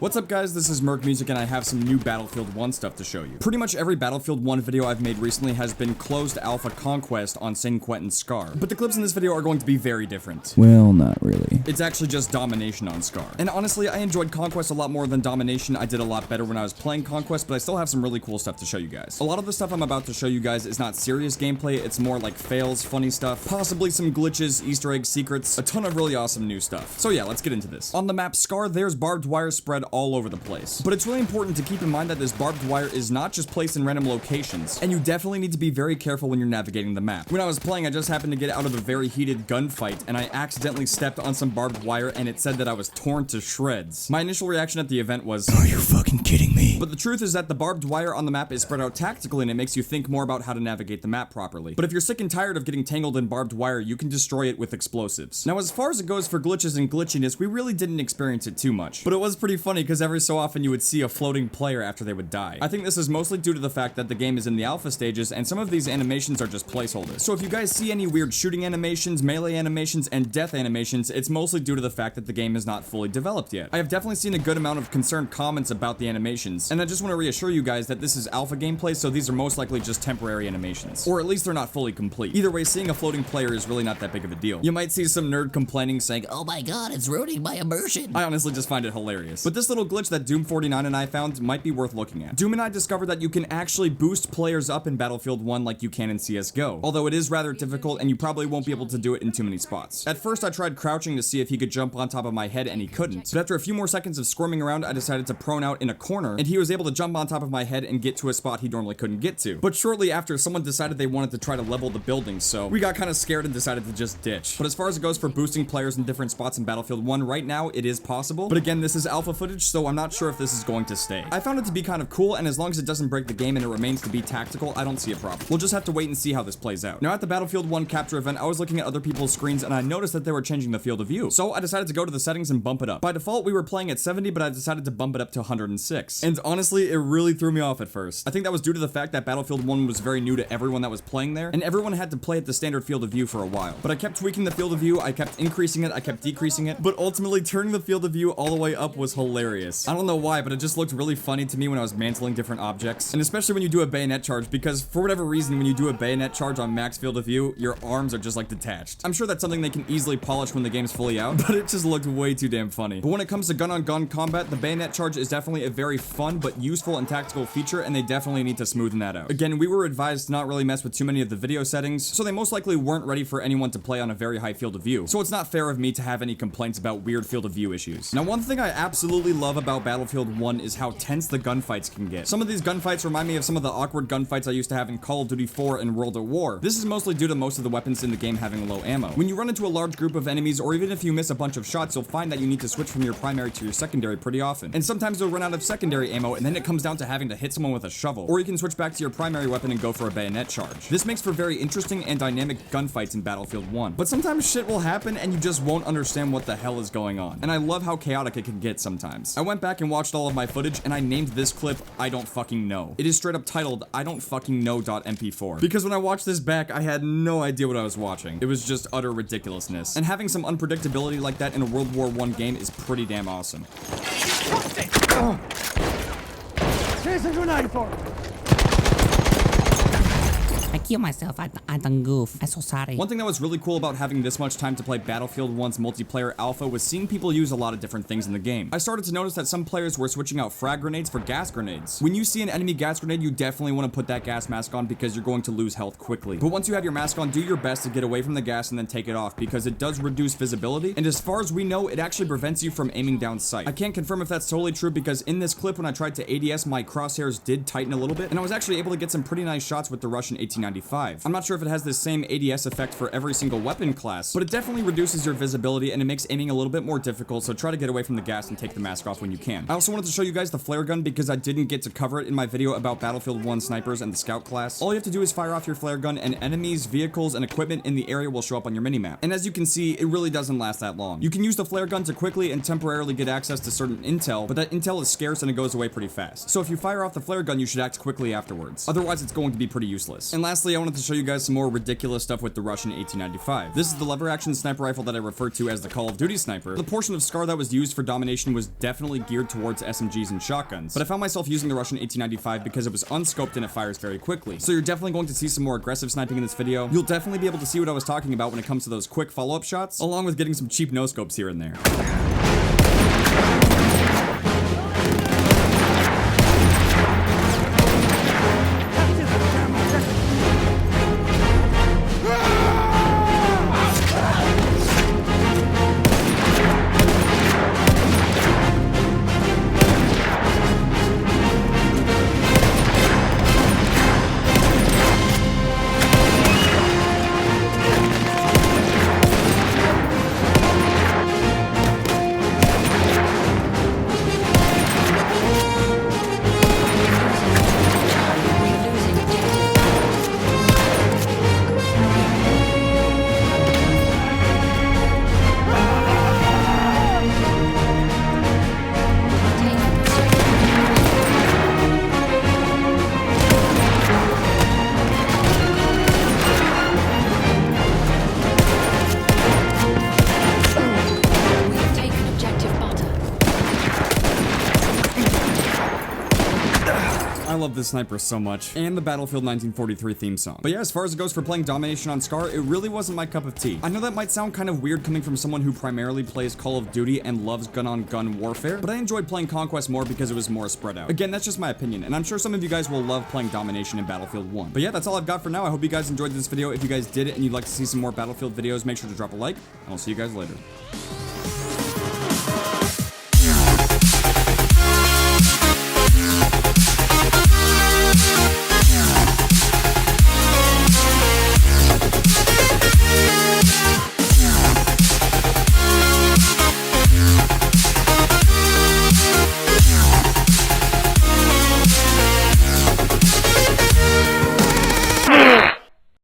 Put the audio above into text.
What's up guys, this is Merc Music and I have some new Battlefield 1 stuff to show you. Pretty much every Battlefield 1 video I've made recently has been closed alpha conquest on San Quentin's Scar. But the clips in this video are going to be very different. Well, not really. It's actually just domination on Scar. And honestly, I enjoyed Conquest a lot more than domination. I did a lot better when I was playing Conquest, but I still have some really cool stuff to show you guys. A lot of the stuff I'm about to show you guys is not serious gameplay, it's more like fails, funny stuff, possibly some glitches, Easter eggs, secrets, a ton of really awesome new stuff. So yeah, let's get into this. On the map Scar, there's barbed wire spread all over the place. But it's really important to keep in mind that this barbed wire is not just placed in random locations, and you definitely need to be very careful when you're navigating the map. When I was playing, I just happened to get out of a very heated gunfight, and I accidentally stepped on some barbed wire, and it said that I was torn to shreds. My initial reaction at the event was, Are you fucking kidding me? But the truth is that the barbed wire on the map is spread out tactically, and it makes you think more about how to navigate the map properly. But if you're sick and tired of getting tangled in barbed wire, you can destroy it with explosives. Now, as far as it goes for glitches and glitchiness, we really didn't experience it too much. But it was pretty funny because every so often you would see a floating player after they would die. I think this is mostly due to the fact that the game is in the alpha stages, and some of these animations are just placeholders. So if you guys see any weird shooting animations, melee animations, and death animations, it's mostly due to the fact that the game is not fully developed yet. I have definitely seen a good amount of concerned comments about the animations, and I just want to reassure you guys that this is alpha gameplay, so these are most likely just temporary animations. Or at least they're not fully complete. Either way, seeing a floating player is really not that big of a deal. You might see some nerd complaining saying, "Oh my god, it's ruining my immersion." I honestly just find it hilarious. But this little glitch that Doom49 and I found might be worth looking at. Doom and I discovered that you can actually boost players up in Battlefield 1 like you can in CSGO. Although it is rather difficult and you probably won't be able to do it in too many spots. At first I tried crouching to see if he could jump on top of my head and he couldn't. But after a few more seconds of squirming around, I decided to prone out in a corner and he was able to jump on top of my head and get to a spot he normally couldn't get to. But shortly after, someone decided they wanted to try to level the building, so we got kind of scared and decided to just ditch. But as far as it goes for boosting players in different spots in Battlefield 1, right now it is possible. But again, this is alpha footage, so I'm not sure if this is going to stay. I found it to be kind of cool, and as long as it doesn't break the game and it remains to be tactical, I don't see a problem. We'll just have to wait and see how this plays out. Now at the Battlefield 1 capture event, I was looking at other people's screens and I noticed that they were changing the field of view. So I decided to go to the settings and bump it up. By default, we were playing at 70, but I decided to bump it up to 106. And honestly, it really threw me off at first. I think that was due to the fact that Battlefield 1 was very new to everyone that was playing there, and everyone had to play at the standard field of view for a while. But I kept tweaking the field of view, I kept increasing it, I kept decreasing it, but ultimately turning the field of view all the way up was hilarious. I don't know why, but it just looked really funny to me when I was mantling different objects, and especially when you do a bayonet charge, because for whatever reason, when you do a bayonet charge on max field of view, your arms are just like detached. I'm sure that's something they can easily polish when the game's fully out, but it just looked way too damn funny. But when it comes to gun-on-gun combat, the bayonet charge is definitely a very fun but useful and tactical feature, and they definitely need to smoothen that out. Again, we were advised to not really mess with too many of the video settings, so they most likely weren't ready for anyone to play on a very high field of view. So it's not fair of me to have any complaints about weird field of view issues. Now, one thing I absolutely love about Battlefield 1 is how tense the gunfights can get. Some of these gunfights remind me of some of the awkward gunfights I used to have in Call of Duty 4 and World at War. This is mostly due to most of the weapons in the game having low ammo. When you run into a large group of enemies, or even if you miss a bunch of shots, you'll find that you need to switch from your primary to your secondary pretty often. And sometimes you'll run out of secondary ammo, and then it comes down to having to hit someone with a shovel. Or you can switch back to your primary weapon and go for a bayonet charge. This makes for very interesting and dynamic gunfights in Battlefield 1. But sometimes shit will happen and you just won't understand what the hell is going on. And I love how chaotic it can get sometimes. I went back and watched all of my footage and I named this clip I Don't Fucking Know. It is straight up titled I Don't Fucking Know.mp4. Because when I watched this back, I had no idea what I was watching. It was just utter ridiculousness. And having some unpredictability like that in a World War I game is pretty damn awesome. I killed myself. I done goof. I'm so sorry. One thing that was really cool about having this much time to play Battlefield 1's multiplayer alpha was seeing people use a lot of different things in the game. I started to notice that some players were switching out frag grenades for gas grenades. When you see an enemy gas grenade, you definitely want to put that gas mask on because you're going to lose health quickly. But once you have your mask on, do your best to get away from the gas and then take it off because it does reduce visibility, and as far as we know, it actually prevents you from aiming down sight. I can't confirm if that's totally true because in this clip when I tried to ADS, my crosshairs did tighten a little bit, and I was actually able to get some pretty nice shots with the Russian 1895. I'm not sure if it has the same ADS effect for every single weapon class, but it definitely reduces your visibility and it makes aiming a little bit more difficult, so try to get away from the gas and take the mask off when you can. I also wanted to show you guys the flare gun because I didn't get to cover it in my video about Battlefield 1 snipers and the scout class. All you have to do is fire off your flare gun and enemies, vehicles, and equipment in the area will show up on your minimap. And as you can see, it really doesn't last that long. You can use the flare gun to quickly and temporarily get access to certain intel, but that intel is scarce and it goes away pretty fast. So if you fire off the flare gun, you should act quickly afterwards. Otherwise, it's going to be pretty useless. And lastly, lastly, I wanted to show you guys some more ridiculous stuff with the Russian 1895. This is the lever action sniper rifle that I refer to as the Call of Duty sniper. The portion of SCAR that was used for domination was definitely geared towards SMGs and shotguns, but I found myself using the Russian 1895 because it was unscoped and it fires very quickly. So you're definitely going to see some more aggressive sniping in this video. You'll definitely be able to see what I was talking about when it comes to those quick follow-up shots, along with getting some cheap no-scopes here and there. I love this sniper so much, and the Battlefield 1943 theme song. But yeah, as far as it goes for playing domination on SCAR, it really wasn't my cup of tea. I know that might sound kind of weird coming from someone who primarily plays Call of Duty and loves gun-on-gun warfare, but I enjoyed playing Conquest more because it was more spread out. Again, that's just my opinion, and I'm sure some of you guys will love playing domination in Battlefield 1. But yeah, that's all I've got for now. I hope you guys enjoyed this video. If you guys did and you'd like to see some more Battlefield videos, make sure to drop a like, and I'll see you guys later.